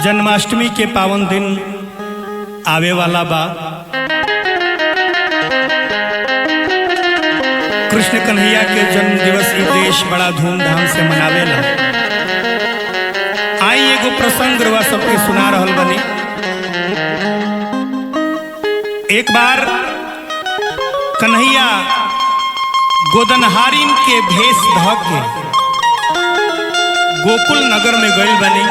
जन्माष्टमी के पावन दिन आवे वाला बा। कृष्ण कन्हैया के जन्म दिवस ई देश बड़ा धूमधाम से मनावेला। आई एगो प्रसंग रवा सबके सुना रहल बनी। एक बार कन्हैया गोदनहारिन के भेष ध के गोकुल नगर में गइल बनी।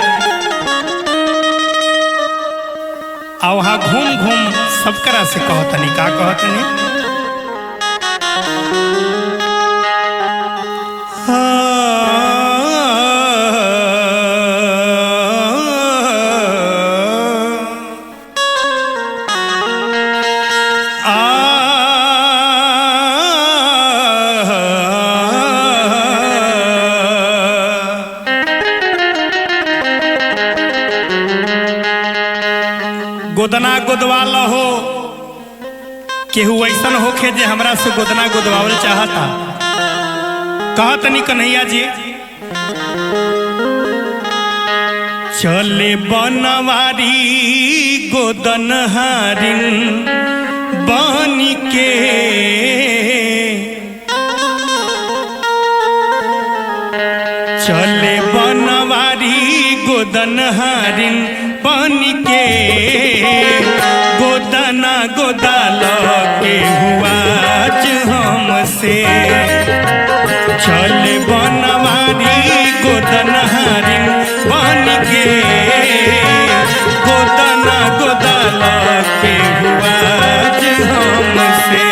आ वहाँ घूम घूम सबकरा से कहतनी का कहतनी गोदना गोदवाला हो केहू ऐसन होखे जे हमरा से गोदना गोदवावल चाहता। कहतनी कन्हैया जी चले बनवारी गोदनहारिन बनी के चले बनवारी गोदनहारिन बनी के गोदना गोदाल के हुआज हमसे चल बनवारी गोदनहारिन बनी के गोदना गोदाल के हुआज हमसे।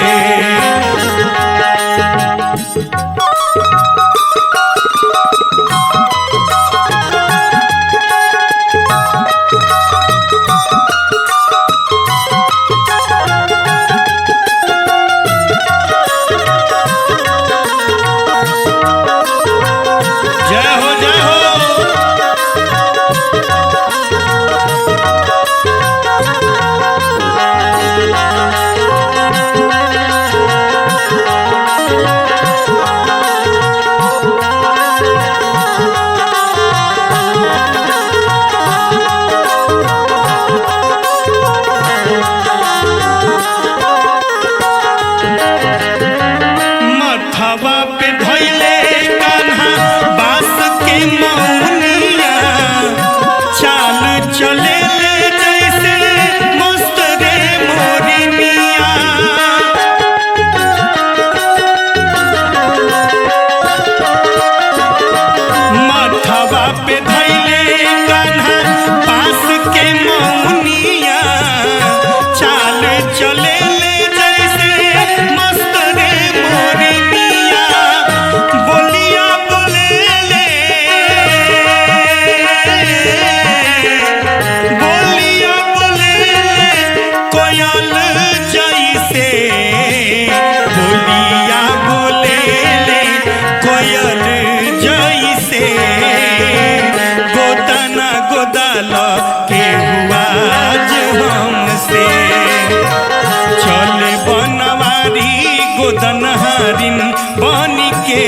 गोदनहारिन बनी के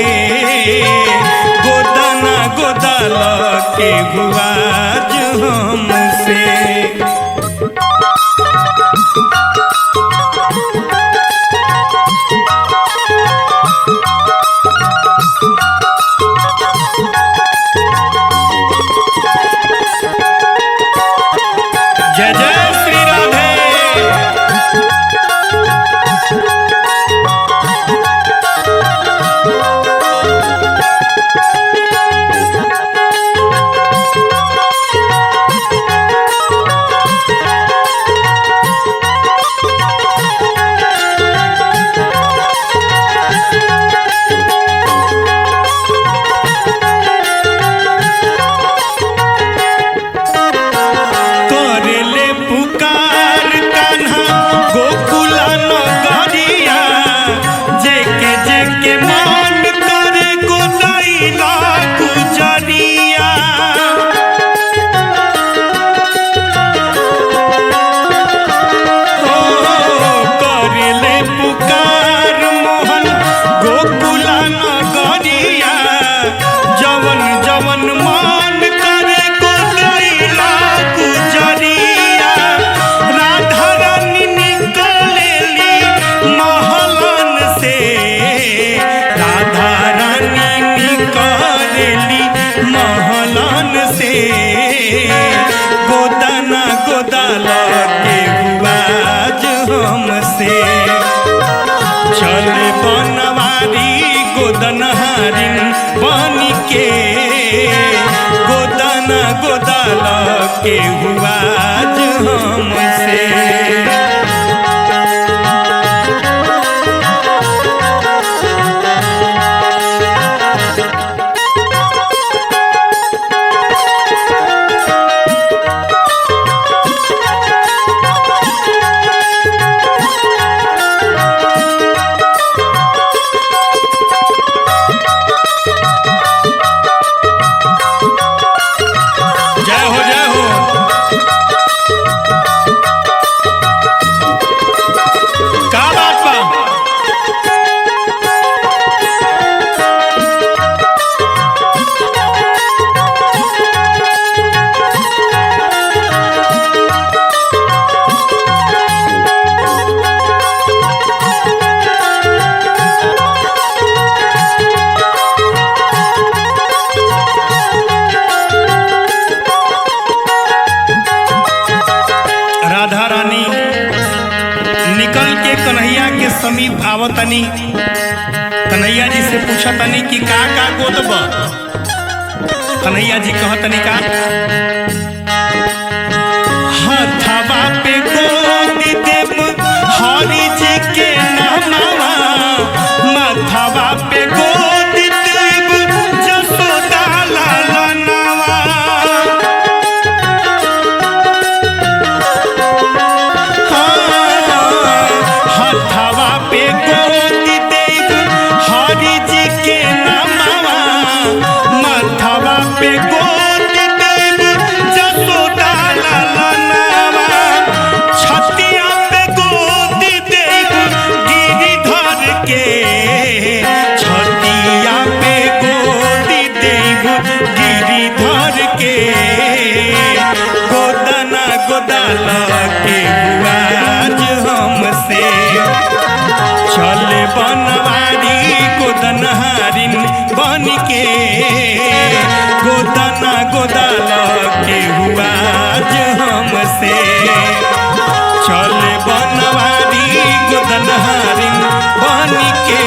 गोदना गोदाल के हुआज हमसे। जय जय श्री राधे। गोदना गोदाल के हुआज हमसे चल बनवारी गोदनहारिन बन के गोदना गोदाल के हुआज हमसे। निकल के कन्हैया के समीप आवतनी, कन्हैया जी से पूछतनी कि का गोदब। कन्हैया जी कहतनी का हथवा पे गोद देव हरि जी के नामवा, मथवा पे गोद देव जसोदा लालनवा। हथवा पे गोद देव हरि जी के नामवा, मथवा पे गोद देव जसोदा लालनवा। छतिया पे गोद देव गिरिधर के, छतिया पे गोद देव गिरिधर के गोदना गोदाल के हुआज हमसे चल बनवारी गोदनहारिन बन के गोदना गोदाल के हुआज हमसे चल बनवारी गोदनहारिन बन के